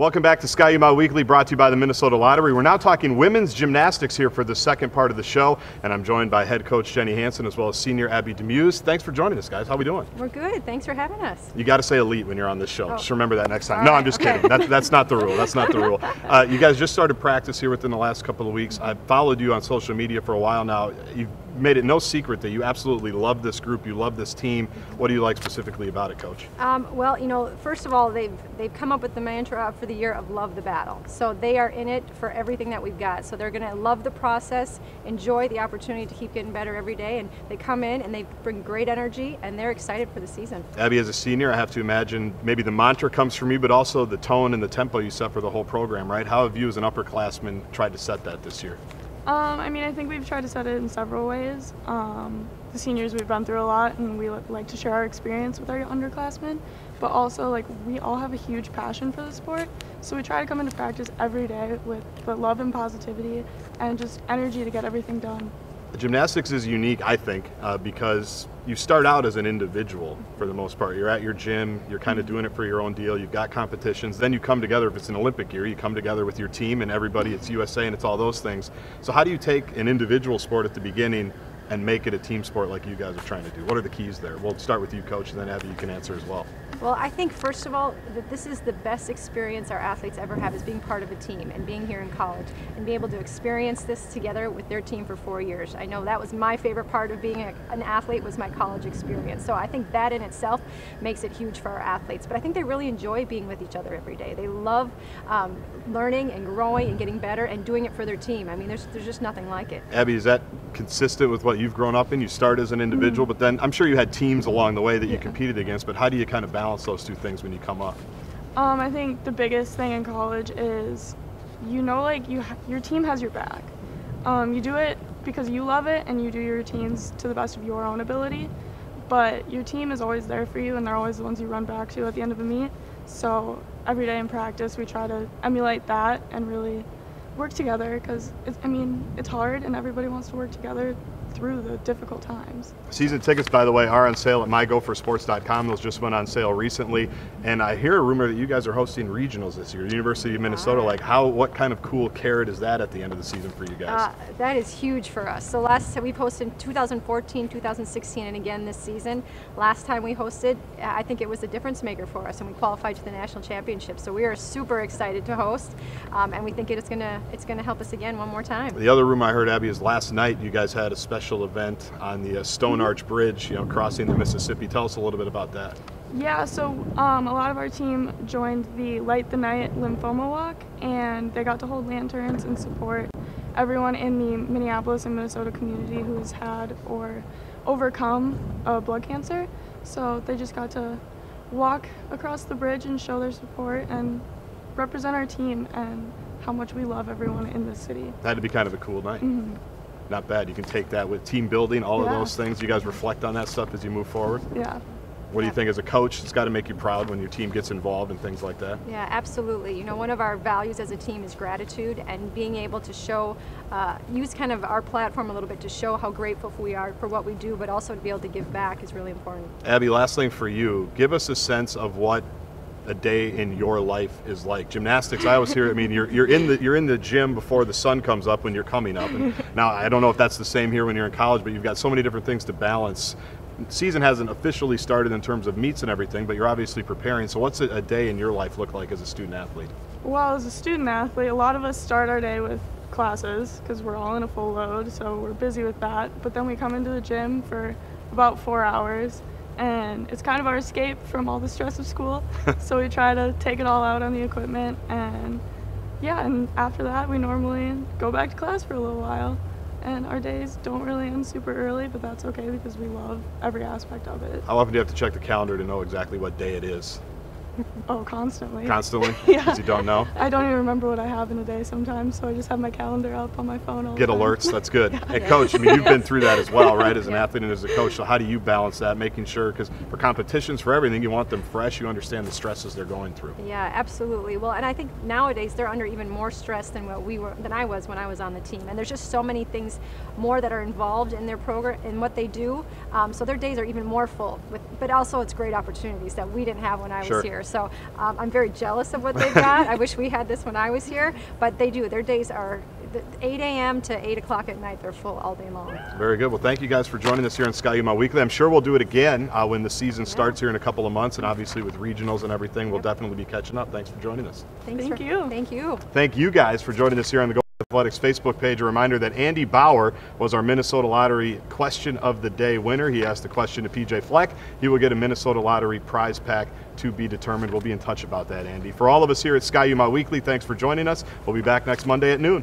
Welcome back to Ski-U-Mah Weekly, brought to you by the Minnesota Lottery. We're now talking women's gymnastics here for the second part of the show, and I'm joined by head coach Jenny Hansen as well as senior Abby Demuse. Thanks for joining us, guys. How are we doing? We're good. Thanks for having us. You got to say elite when you're on this show. Oh. Just remember that next time. All No, right, I'm just okay. kidding. That's not the rule. That's not the rule. You guys just started practice here within the last couple of weeks. I've followed you on social media for a while now. You've made it no secret that you absolutely love this group. You love this team. What do you like specifically about it, Coach? Well, you know, first of all, they've come up with the mantra for the year of love the battle. So they are in it for everything that we've got. So they're going to love the process, enjoy the opportunity to keep getting better every day, and they come in and they bring great energy, and they're excited for the season. Abby, as a senior, I have to imagine maybe the mantra comes from you, but also the tone and the tempo you set for the whole program, right? How have you as an upperclassman tried to set that this year? I think we've tried to set it in several ways. The seniors, we've been through a lot, and we like to share our experience with our underclassmen, but also like we all have a huge passion for the sport, so we try to come into practice every day with the love and positivity and just energy to get everything done. Gymnastics is unique, I think, because you start out as an individual for the most part. You're at your gym, you're kind of doing it for your own deal, you've got competitions, then you come together. If it's an Olympic year, you come together with your team and everybody, it's USA and it's all those things. So how do you take an individual sport at the beginning and make it a team sport like you guys are trying to do? What are the keys there? We'll start with you, Coach, and then Abby, you can answer as well. Well, I think first of all that this is the best experience our athletes ever have, is being part of a team and being here in college and be able to experience this together with their team for 4 years. I know that was my favorite part of being an athlete, was my college experience. So I think that in itself makes it huge for our athletes. But I think they really enjoy being with each other every day. They love learning and growing and getting better and doing it for their team. I mean, there's just nothing like it. Abby, is that consistent with what you've grown up in? You start as an individual, but then I'm sure you had teams along the way that you competed against, but how do you kind of balance those two things when you come up? I think the biggest thing in college is, you know, like your team has your back. You do it because you love it and you do your routines to the best of your own ability, but your team is always there for you and they're always the ones you run back to at the end of a meet. So every day in practice we try to emulate that and really work together, because it's hard and everybody wants to work together through the difficult times. Season tickets, by the way, are on sale at mygophersports.com. Those just went on sale recently, and I hear a rumor that you guys are hosting regionals this year, University of Minnesota. Like, what kind of cool carrot is that at the end of the season for you guys? That is huge for us. So last time we hosted in 2014, 2016, and again this season. Last time we hosted, I think it was a difference maker for us, and we qualified to the national championship. So we are super excited to host, and we think it's gonna help us again one more time. The other rumor I heard, Abby, is last night you guys had a special event on the Stone Arch Bridge, crossing the Mississippi. Tell us a little bit about that. Yeah, so a lot of our team joined the Light the Night Lymphoma Walk, and they got to hold lanterns and support everyone in the Minneapolis and Minnesota community who's had or overcome blood cancer. So they just got to walk across the bridge and show their support and represent our team and how much we love everyone in this city. That had to be kind of a cool night. Mm-hmm. Not bad. You can take that with team building, all of those things. You guys reflect on that stuff as you move forward? Yeah. What do you think as a coach? It's got to make you proud when your team gets involved and things like that. Yeah, absolutely. You know, one of our values as a team is gratitude, and being able to show, use kind of our platform a little bit to show how grateful we are for what we do, but also to be able to give back is really important. Abby, last thing for you. Give us a sense of what a day in your life is like. Gymnastics, I always hear, I mean, you're in the gym before the sun comes up when you're coming up. And now, I don't know if that's the same here when you're in college, but you've got so many different things to balance. Season hasn't officially started in terms of meets and everything, but you're obviously preparing. So what's a day in your life look like as a student athlete? Well, as a student athlete, a lot of us start our day with classes because we're all in a full load, so we're busy with that. But then we come into the gym for about 4 hours, and it's kind of our escape from all the stress of school. So we try to take it all out on the equipment, and after that we normally go back to class for a little while. And our days don't really end super early, but that's okay because we love every aspect of it. How often do you have to check the calendar to know exactly what day it is? Oh, constantly. Constantly? Yeah. Because you don't know? I don't even remember what I have in a day sometimes, so I just have my calendar up on my phone all the Get time. alerts, that's good. Hey, Coach, I mean, you've been through that as well, right, as an athlete and as a coach, so how do you balance that, making sure, because for competitions, for everything, you want them fresh, you understand the stresses they're going through. Yeah, absolutely. Well, and I think nowadays they're under even more stress than than I was when I was on the team, and there's just so many things more that are involved in their program and what they do, so their days are even more full, but also it's great opportunities that we didn't have when I was here. here. So I'm very jealous of what they've got. I wish we had this when I was here, but they do. Their days are 8 a.m. to 8 o'clock at night. They're full all day long. Very good. Well, thank you guys for joining us here on Ski-U-Mah Weekly. I'm sure we'll do it again when the season starts here in a couple of months, and obviously with regionals and everything, we'll definitely be catching up. Thanks for joining us. Thank you. Thank you guys for joining us here on the Gophers Athletics Facebook page. A reminder that Andy Bauer was our Minnesota Lottery Question of the Day winner. He asked the question to PJ Fleck. He will get a Minnesota Lottery prize pack to be determined. We'll be in touch about that, Andy. For all of us here at Ski-U-Mah Weekly, thanks for joining us. We'll be back next Monday at noon.